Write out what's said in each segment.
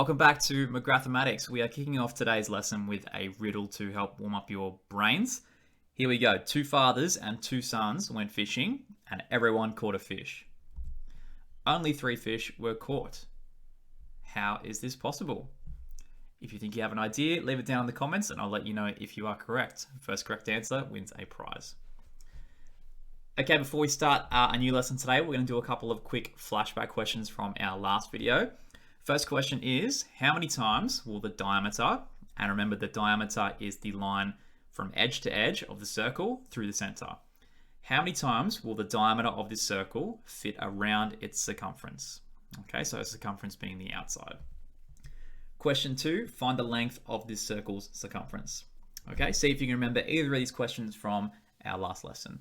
Welcome back to Mathematics. We are kicking off today's lesson with a riddle to help warm up your brains. Here we go. 2 fathers and 2 sons went fishing and everyone caught a fish. Only 3 fish were caught. How is this possible? If you think you have an idea, leave it down in the comments and I'll let you know if you are correct. First correct answer wins a prize. Okay, before we start a new lesson today, we're going to do a couple of quick flashback questions from our last video. First question is, how many times will the diameter, and remember the diameter is the line from edge to edge of the circle through the center. How many times will the diameter of this circle fit around its circumference? Okay, so circumference being the outside. Question 2, find the length of this circle's circumference. Okay, see if you can remember either of these questions from our last lesson.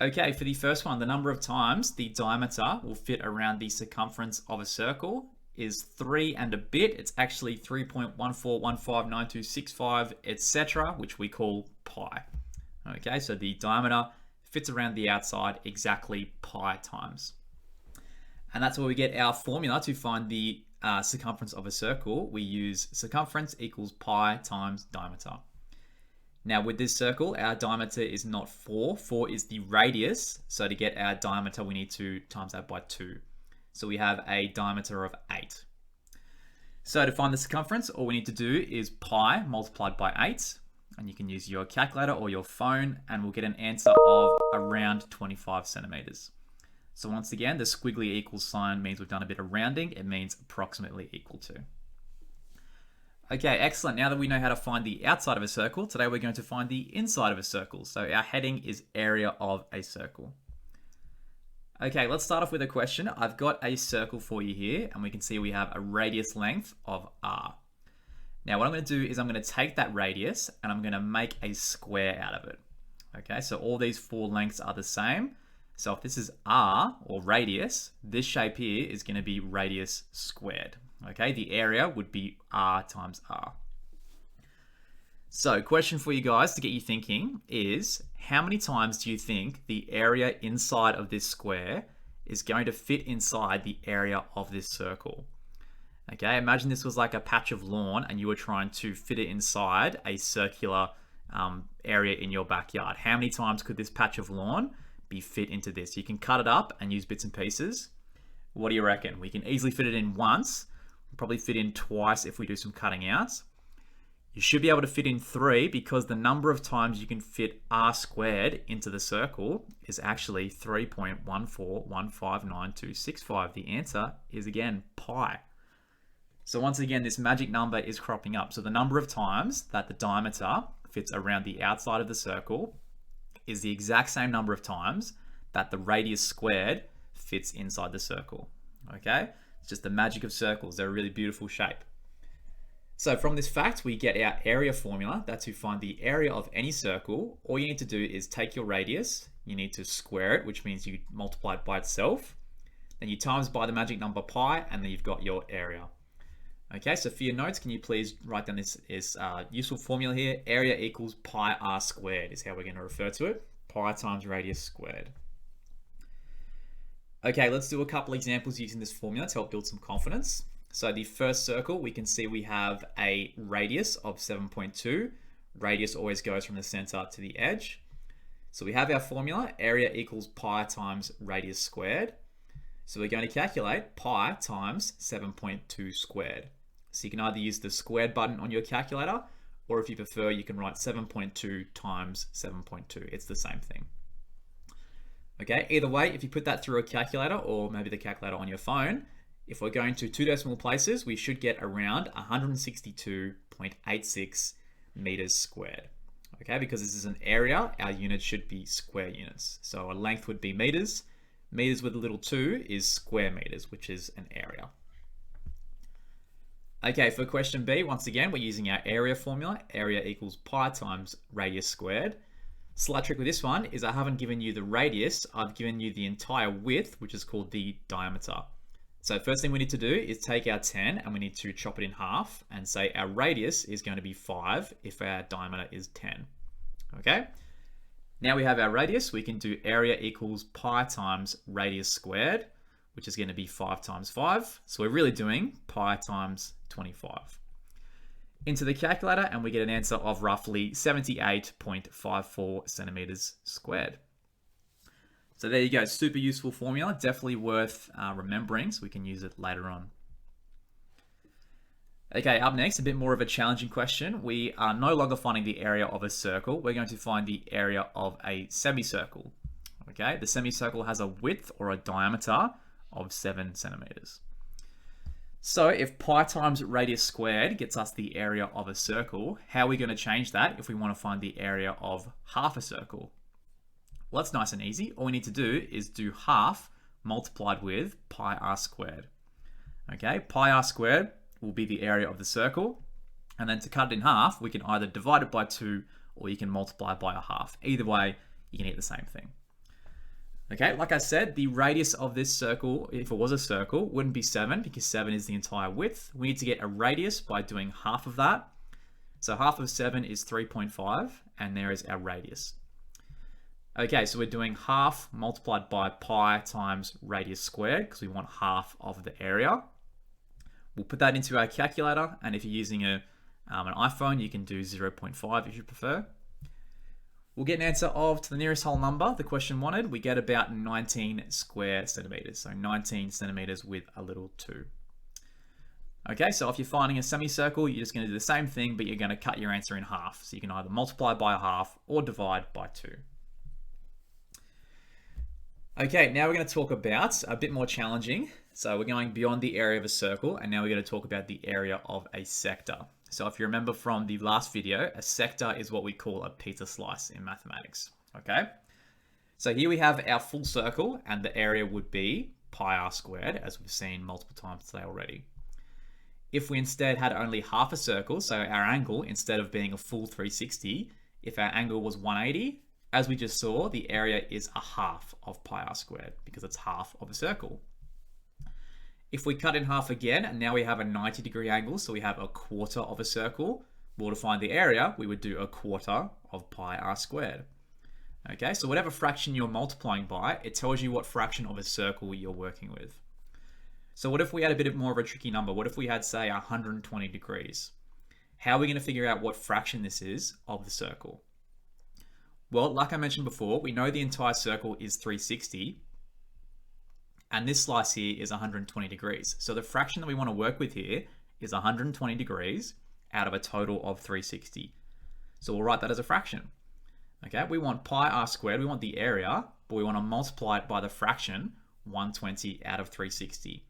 Okay, for the first one, the number of times the diameter will fit around the circumference of a circle is 3 and a bit. It's actually 3.14159265, etc., which we call pi. Okay, so the diameter fits around the outside exactly pi times. And that's where we get our formula to find the circumference of a circle. We use circumference equals pi times diameter. Now with this circle, our diameter is not 4. 4 is the radius. So to get our diameter, we need to times that by 2. So we have a diameter of 8. So to find the circumference, all we need to do is pi multiplied by 8. And you can use your calculator or your phone and we'll get an answer of around 25 centimeters. So once again, the squiggly equals sign means we've done a bit of rounding. It means approximately equal to. Okay, excellent. Now that we know how to find the outside of a circle, today we're going to find the inside of a circle. So our heading is area of a circle. Okay, let's start off with a question. I've got a circle for you here, and we can see we have a radius length of r. Now what I'm going to do is I'm going to take that radius and I'm going to make a square out of it. Okay, so all these 4 lengths are the same. So if this is r, or radius, this shape here is going to be radius squared. Okay, the area would be r times r. So question for you guys to get you thinking is, how many times do you think the area inside of this square is going to fit inside the area of this circle? Okay, imagine this was like a patch of lawn and you were trying to fit it inside a circular area in your backyard. How many times could this patch of lawn be fit into this? You can cut it up and use bits and pieces. What do you reckon? We can easily fit it in once. Probably fit in twice if we do some cutting out. You should be able to fit in 3 because the number of times you can fit r squared into the circle is actually 3.14159265. The answer is again pi. So once again, this magic number is cropping up. So the number of times that the diameter fits around the outside of the circle is the exact same number of times that the radius squared fits inside the circle. Okay? It's just the magic of circles. They're a really beautiful shape. So from this fact, we get our area formula. That's to find the area of any circle. All you need to do is take your radius. You need to square it, which means you multiply it by itself. Then you times by the magic number pi, and then you've got your area. Okay, so for your notes, can you please write down this useful formula here? Area equals pi r squared is how we're going to refer to it. Pi times radius squared. Okay, let's do a couple examples using this formula to help build some confidence. So the first circle, we can see we have a radius of 7.2. Radius always goes from the center to the edge. So we have our formula, area equals pi times radius squared. So we're going to calculate pi times 7.2 squared. So you can either use the squared button on your calculator, or if you prefer, you can write 7.2 times 7.2. It's the same thing. Okay, either way, if you put that through a calculator or maybe the calculator on your phone, if we're going to 2 decimal places, we should get around 162.86 meters squared. Okay, because this is an area, our units should be square units. So a length would be meters. Meters with a little 2 is square meters, which is an area. Okay, for question B, once again, we're using our area formula. Area equals pi times radius squared. Slight trick with this one is I haven't given you the radius, I've given you the entire width, which is called the diameter. So first thing we need to do is take our 10 and we need to chop it in half and say our radius is going to be 5 if our diameter is 10. Okay? Now we have our radius, we can do area equals pi times radius squared. which is going to be 5 times 5. So we're really doing pi times 25. Into the calculator, and we get an answer of roughly 78.54 centimeters squared. So there you go, super useful formula, definitely worth remembering, so we can use it later on. Okay, up next, a bit more of a challenging question. We are no longer finding the area of a circle. We're going to find the area of a semicircle. Okay, the semicircle has a width or a diameter of 7 centimeters. So if pi times radius squared gets us the area of a circle, how are we going to change that if we want to find the area of half a circle? Well, that's nice and easy. All we need to do is do half multiplied with pi r squared. Okay, pi r squared will be the area of the circle. And then to cut it in half, we can either divide it by 2 or you can multiply by a half. Either way, you can get the same thing. Okay, like I said, the radius of this circle, if it was a circle, wouldn't be 7 because 7 is the entire width. We need to get a radius by doing half of that. So half of 7 is 3.5, and there is our radius. Okay, so we're doing half multiplied by pi times radius squared because we want half of the area. We'll put that into our calculator, and if you're using an iPhone, you can do 0.5 if you prefer. We'll get an answer of, to the nearest whole number, the question wanted, we get about 19 square centimeters. So 19 centimeters with a little 2. Okay, so if you're finding a semicircle, you're just going to do the same thing, but you're going to cut your answer in half. So you can either multiply by a half or divide by 2. Okay, now we're going to talk about a bit more challenging. So we're going beyond the area of a circle, and now we're going to talk about the area of a sector. So if you remember from the last video, a sector is what we call a pizza slice in mathematics, okay? So here we have our full circle, and the area would be pi r squared, as we've seen multiple times today already. If we instead had only half a circle, so our angle, instead of being a full 360, if our angle was 180, as we just saw, the area is a half of pi r squared, because it's half of a circle. If we cut in half again, and now we have a 90-degree angle, so we have a quarter of a circle, well, to find the area, we would do a quarter of pi r squared. Okay, so whatever fraction you're multiplying by, it tells you what fraction of a circle you're working with. So what if we had a bit more of a tricky number? What if we had, say, 120 degrees? How are we going to figure out what fraction this is of the circle? Well, like I mentioned before, we know the entire circle is 360, and this slice here is 120 degrees. So the fraction that we want to work with here is 120 degrees out of a total of 360. So we'll write that as a fraction. Okay, we want pi r squared, we want the area, but we want to multiply it by the fraction 120 out of 360.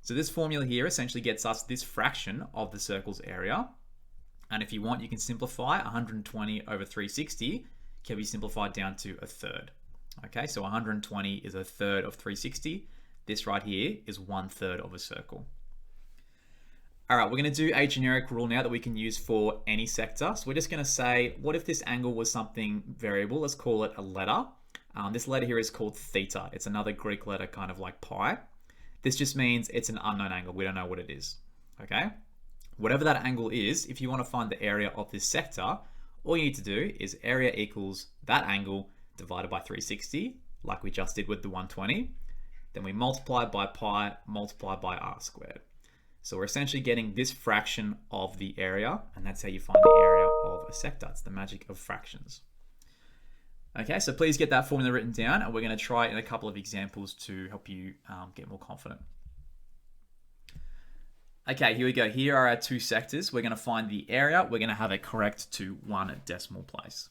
So this formula here essentially gets us this fraction of the circle's area. And if you want, you can simplify 120 over 360 can be simplified down to a third. Okay, so 120 is a third of 360. This right here is 1/3 of a circle. All right, we're going to do a generic rule now that we can use for any sector. So we're just going to say, what if this angle was something variable? Let's call it a letter. This letter here is called theta. It's another Greek letter, kind of like pi. This just means it's an unknown angle. We don't know what it is. Okay, whatever that angle is, if you want to find the area of this sector, all you need to do is area equals that angle divided by 360, like we just did with the 120. Then we multiply by pi, multiply by r squared. So we're essentially getting this fraction of the area, and that's how you find the area of a sector. It's the magic of fractions. Okay, so please get that formula written down, and we're going to try it in a couple of examples to help you get more confident. Okay, here we go. Here are our two sectors. We're going to find the area. We're going to have it correct to 1 decimal place.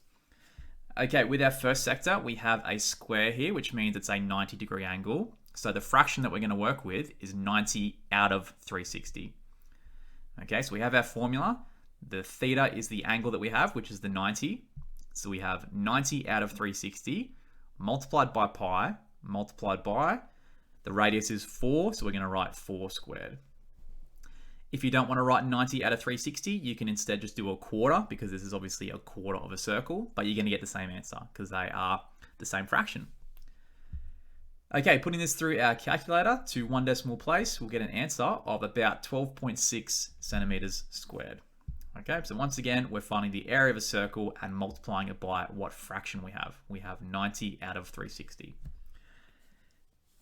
Okay, with our first sector, we have a square here, which means it's a 90-degree angle. So the fraction that we're going to work with is 90 out of 360. Okay, so we have our formula. The theta is the angle that we have, which is the 90. So we have 90 out of 360 multiplied by pi, multiplied by, the radius is 4, so we're going to write 4 squared. If you don't want to write 90 out of 360, you can instead just do a quarter, because this is obviously a quarter of a circle, but you're going to get the same answer because they are the same fraction. Okay, putting this through our calculator to 1 decimal place, we'll get an answer of about 12.6 centimeters squared. Okay, so once again, we're finding the area of a circle and multiplying it by what fraction we have. We have 90 out of 360.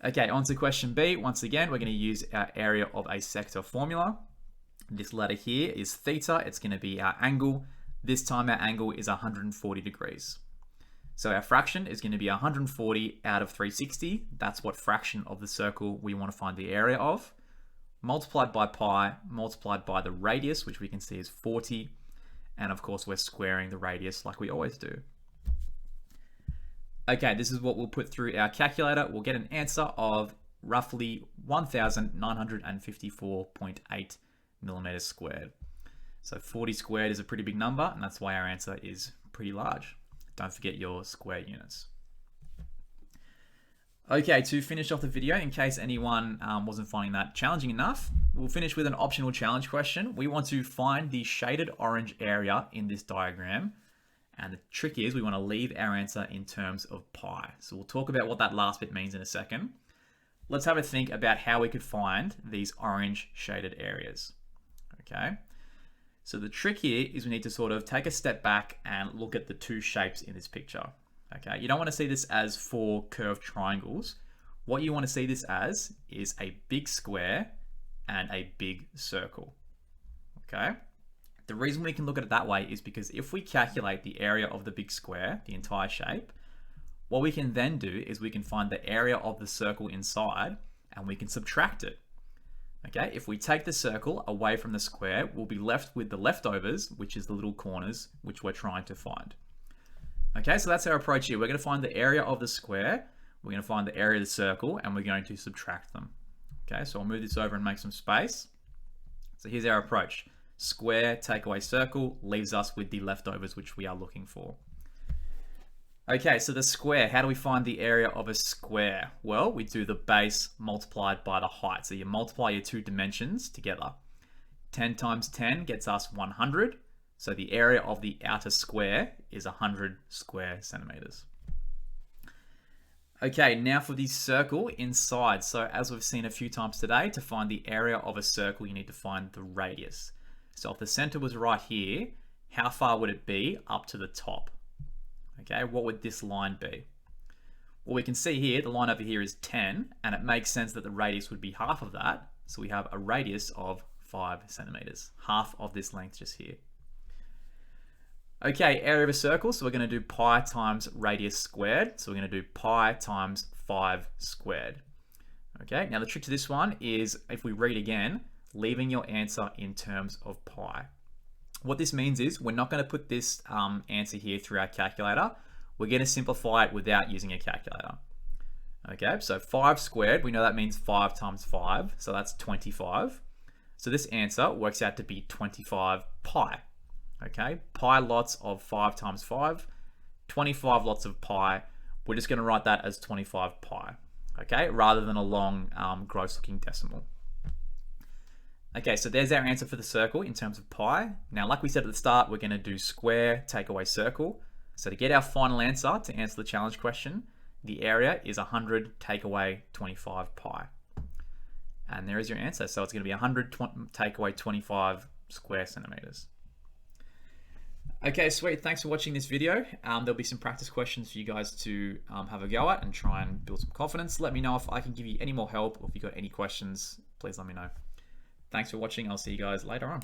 Okay, on to question B. Once again, we're going to use our area of a sector formula. This letter here is theta. It's going to be our angle. This time our angle is 140 degrees. So our fraction is going to be 140 out of 360. That's what fraction of the circle we want to find the area of. Multiplied by pi, multiplied by the radius, which we can see is 40. And of course, we're squaring the radius like we always do. Okay, this is what we'll put through our calculator. We'll get an answer of roughly 1,954.8 millimeters squared. So 40 squared is a pretty big number, and that's why our answer is pretty large. Don't forget your square units. Okay, to finish off the video, in case anyone wasn't finding that challenging enough, we'll finish with an optional challenge question. We want to find the shaded orange area in this diagram. And the trick is we want to leave our answer in terms of pi. So we'll talk about what that last bit means in a second. Let's have a think about how we could find these orange shaded areas. Okay. So the trick here is we need to sort of take a step back and look at the two shapes in this picture. Okay. You don't want to see this as four curved triangles. What you want to see this as is a big square and a big circle. Okay. The reason we can look at it that way is because if we calculate the area of the big square, the entire shape, what we can then do is we can find the area of the circle inside and we can subtract it. Okay, if we take the circle away from the square, we'll be left with the leftovers, which is the little corners, which we're trying to find. Okay, so that's our approach here. We're going to find the area of the square, we're going to find the area of the circle, and we're going to subtract them. Okay, so I'll move this over and make some space. So here's our approach. Square, take away circle, leaves us with the leftovers, which we are looking for. Okay, so the square, how do we find the area of a square? Well, we do the base multiplied by the height. So you multiply your two dimensions together. 10 times 10 gets us 100. So the area of the outer square is 100 square centimeters. Okay, now for the circle inside. So as we've seen a few times today, to find the area of a circle, you need to find the radius. So if the center was right here, how far would it be up to the top? Okay, what would this line be? Well, we can see here, the line over here is 10, and it makes sense that the radius would be half of that. So we have a radius of 5 centimeters, half of this length just here. Okay, area of a circle, so we're going to do pi times radius squared. So we're going to do pi times 5 squared. Okay, now the trick to this one is, if we read again, leaving your answer in terms of pi. What this means is we're not going to put this answer here through our calculator. We're going to simplify it without using a calculator. Okay, so 5 squared, we know that means 5 times 5, so that's 25. So this answer works out to be 25 pi. Okay, pi lots of 5 times 5, 25 lots of pi. We're just going to write that as 25 pi, okay, rather than a long gross looking decimal. Okay, so there's our answer for the circle in terms of pi. Now, like we said at the start, we're going to do square, take away circle. So to get our final answer, to answer the challenge question, the area is 100 take away 25 pi. And there is your answer. So it's going to be 100 take away 25 square centimeters. Okay, sweet. Thanks for watching this video. There'll be some practice questions for you guys to have a go at and try and build some confidence. Let me know if I can give you any more help, or if you've got any questions, please let me know. Thanks for watching. I'll see you guys later on.